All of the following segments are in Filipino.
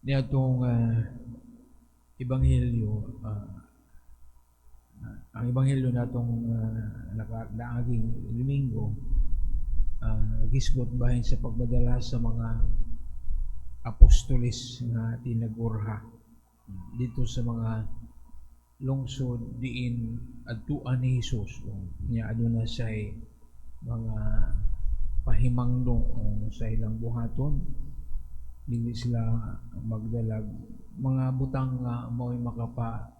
Nitong Ebanghelyo, ang Ebanghelyo natong nakadaaging Linggo, gisgot bahin sa pagbadala sa mga apostolis nga tinagurha dito sa mga lungsod diin adtuan ni Hesus niya aduna say mga pahimangdong sa ilang buhaton dili sila magdalag mga butang nga mao'y makapa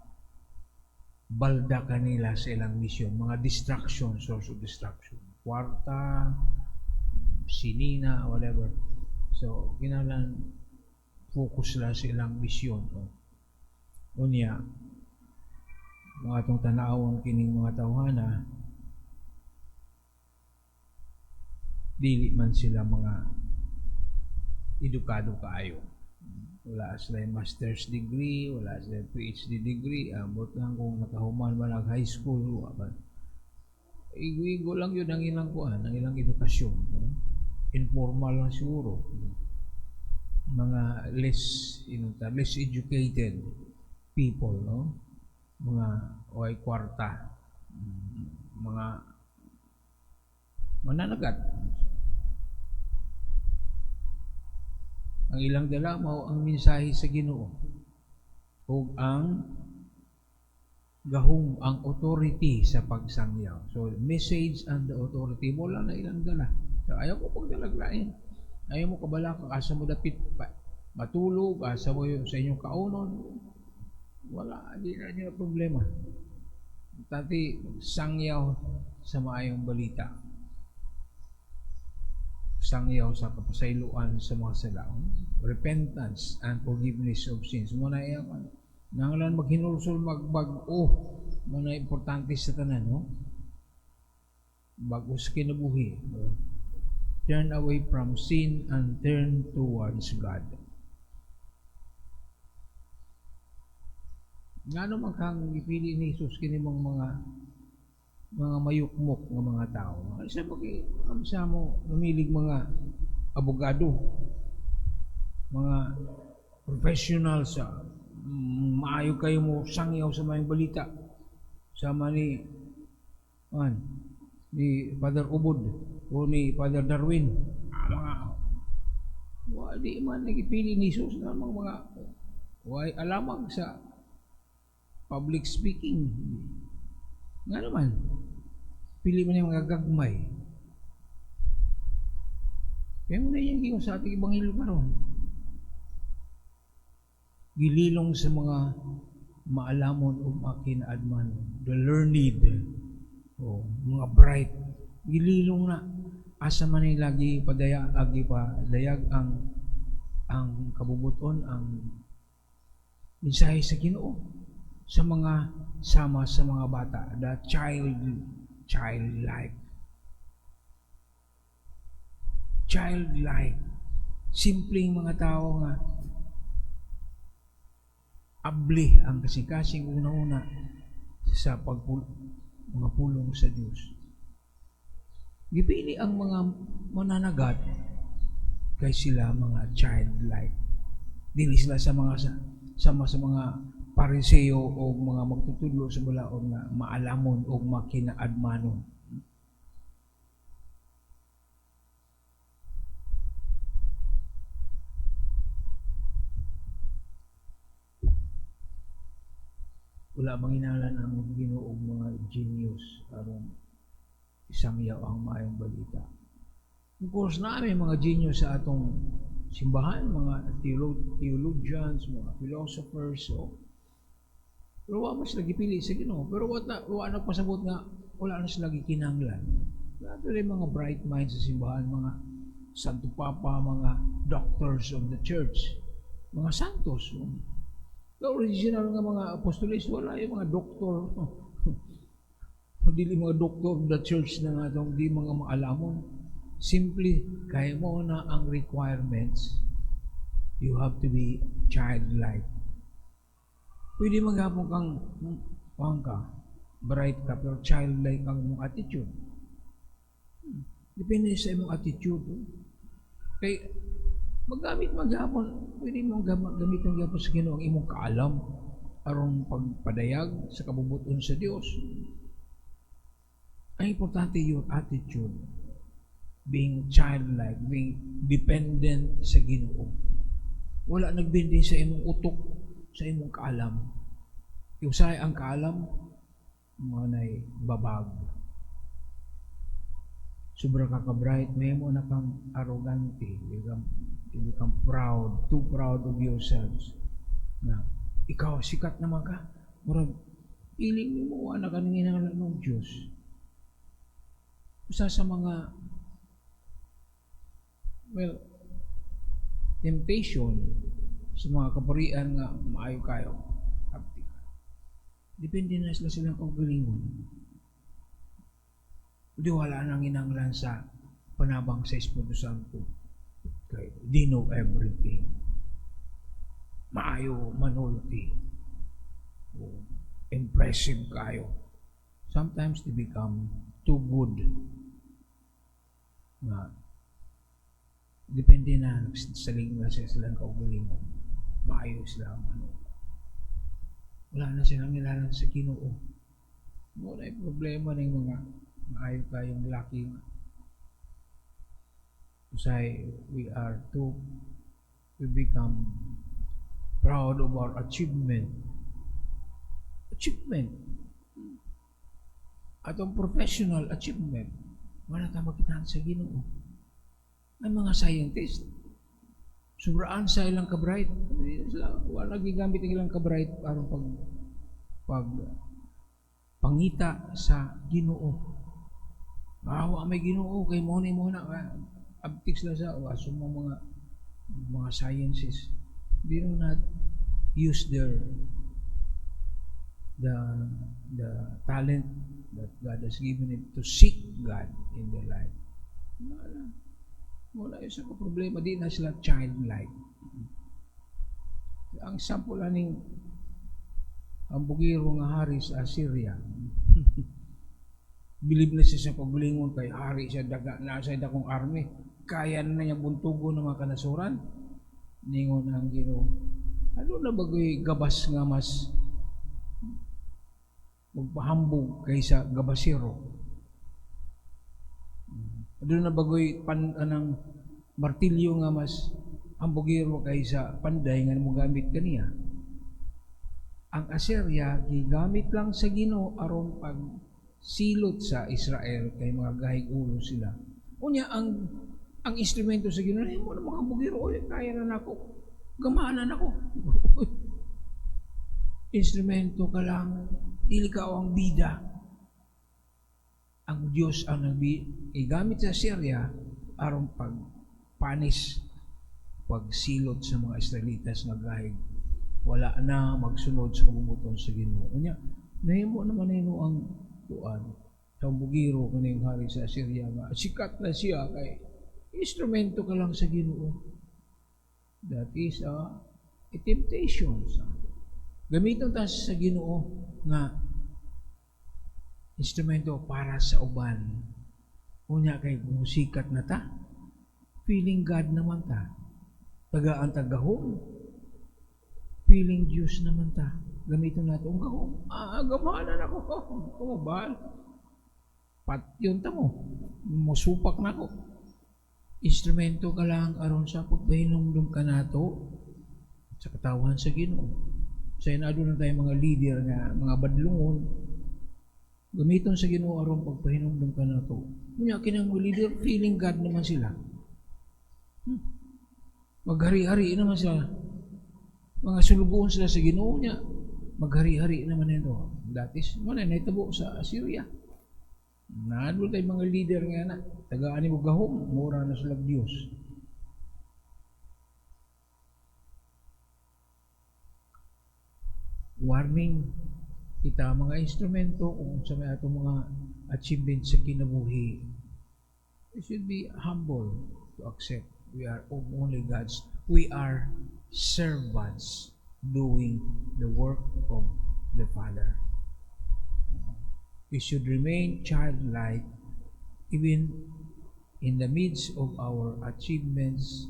balda kanila sa ilang misyon, mga distraction, source of distraction, kwarta, sinina, whatever. So kinahanglan focus la sa ilang misyon. Unya mga atong tanawon kining mga tawhana dili man sila mga edukado kaayo. Wala sila master's degree, wala sila PhD degree, ambot lang kung nakahuman man ang high school, igo lang yun ang ilang kuan, ang ilang edukasyon. Informal lang siguro. Mga less educated people, no? Mga oy kwarta, mga mananagat. Ang ilang dala mao ang mensahe sa Ginoo ug ang gahom, ang authority sa pagsangyaw. So message and the authority mo lang na ilang dala. So, ayaw ko pagdalaglain. Ayaw mo kabala ka asa mo dapit matulog, asa mo sa inyong kaunon. Wala, di na niya problema. Tati sangyaw sa maayong balita. Sangyaw sa kapasayloan sa mga salaon, repentance and forgiveness of sins. Muna yan, nanglan maghinulsol magbag-o, muna importante sa tanan, no? Bago sa kinabuhi. Turn away from sin and turn towards God. Nga naman kang ipili ni Jesus kinimong mga mayukmok ng mga tao. Sa mo, namilig mga abogado, mga professional sa maayo kayo mo sangyaw sa mga balita. Sama ni Father Ubod o ni Father Darwin. Di man nagipili ni Jesus na mga alamang sa public speaking. Nga naman, pili mo na yung mga gagmay. Kaya mo na yung giyo sa ating Ebanghelyo karon. Gililong sa mga maalamon o makinaadman, the learned, mga bright, gililong na asa man ay lagi padaya, agi pa dayag ang kabubuton, ang mensahe sa Ginoo sa mga sama sa mga bata, the childlike, simpleng mga tao nga abli ang kasing-kasing una-una sa mga pulong sa Diyos. Gipili ang mga mananagat kay sila mga childlike. Dili sila sama sa mga pariseo o mga magtutudlo sa balaod na maalamon o makinaadmanon. Wala manginalan ang Ginoo mga genius aron isangyaw ang maayong balita. Of course, namin mga genius sa atong simbahan, mga theologians, mga philosophers, pero wala mas lagi pili sa Ginoo. Pero wala nagpasabot nga, wala na sila gikinanglan. Lahat rin mga bright minds sa simbahan, mga Santo Papa, mga doctors of the church, mga santos. The original nga mga apostolis, wala yung mga doktor. Dili mga doktor of the church na nga itong di mga maalamon. Simply, kaya mo na ang requirements, you have to be childlike. Pwede maghapon kang bright ka, pero childlike ang mong attitude. Depende sa imong attitude. Kay Magamit maghapon, pwede mong gamitin gyapon sa Ginoo ang imong kaalam aron pagpadayag sa kabubuton sa Dios. Ang importante yung attitude, being childlike, being dependent sa Ginoo. Wala nagbindi sa imong utok, sa imong kaalam. Usay ang kaalam, mga na'y babag. Sobra ka ka-bright, may mo na kang arrogante, you become proud, too proud of yourselves. Na, ikaw, sikat naman ka. Murag, piling mo, anak ka nang inalan ng Diyos. Isa sa mga, temptation sa mga kaparian nga maayo kayo. Depende na sila silang kaugalingon. Di wala nang inanglan sa panabang sa Espiritu Santo. Okay. They know everything. Maayo manulti. Impressive kayo. Sometimes they become too good. Nga, depende na saling na silang kaugalingon. Maayo sila wala na silang nilalang sa Ginoo. Wala yung problema ng mga maayo kayong laki. Usay, we become proud of our achievement. Atong professional achievement. Wala tayo magkitaan sa Ginoo. May mga scientist, sobraan sa ilang ka-bright. Wala gigamit ang ilang ka-bright para pag pangita sa Ginoo. Awa may Ginoo kay mo na abtik sila sa asong mga sciences. They do not use the talent that God has given it to seek God in their life. Wala yung sa problema, di na sila childlike. Ang sample aning ang bugiro nga hari sa Assyria. Bilib na siya sa paglingon kay hari siya nasa dakong army. Kaya na niya buntugo ng mga kanasuran. Ningon ang Ginoo. Ano na bagoy gabas nga mas magpahambog kaysa gabasiro? Doon na bagoy anang martilyo nga mas hambugiro kaysa panday nga mo gamit kaniya. Ang Assyria gigamit lang sa Ginoo aron pag silot sa Israel kay mga gahig ulo sila. Unya ang instrumento sa Ginoo mo na mga hambugiro, kaya na nako. Gamana nako. Instrumento ka lang, dili ka ang bida. Ang Diyos ang igamit sa Syria aron pagpanis, pagsilot sa mga Israelitas na gahig. Wala na magsunod sa kabubuton sa Ginoo. Unya, nahimo naman nino ang tuan. Sa bugiro kaning hari sa Syria nga sikat na siya kay instrumento ka lang sa Ginoo. That is a temptation. Gamiton ta sa Ginoo nga instrumento para sa uban. Unya kay musikat na ta, feeling God naman ta. Tagaan tagahon. Feeling Diyos naman ta. Gamitin natin ang gahom. Gamanan ako. Kumabal. Yun ta mo. Musupak na ako. Instrumento ka lang aron sa pagpahinumdum ka nato sa katawan sa Ginoo. Sa inado na tayo mga leader nga, mga badlungon, gamiton sa Ginoo aron pagpahinumdum ka nato. Kunya kinang mga leader, feeling God naman sila. Maghari-hari naman sila. Mga sulugoon sila sa Ginoo niya. Maghari-hari naman nito. Datis, na itabo sa Assyria. Naadol tayo mga leader nga na. Tagaan ni mo gahom, mura na sila Diyos. Warning, kita mga instrumento kung sa may atong mga achievements sa kinabuhi. We should be humble to accept we are only God's. We are servants doing the work of the Father. We should remain childlike even in the midst of our achievements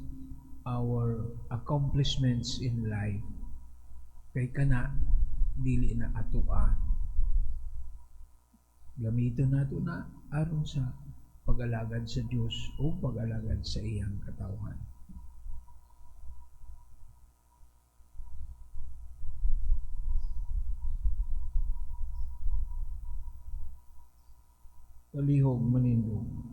our accomplishments in life kay kana dili na atoa gamiton nato na aron sa pag-alagad sa Dios o pag-alagad sa iyang katawhan. Palihog manindog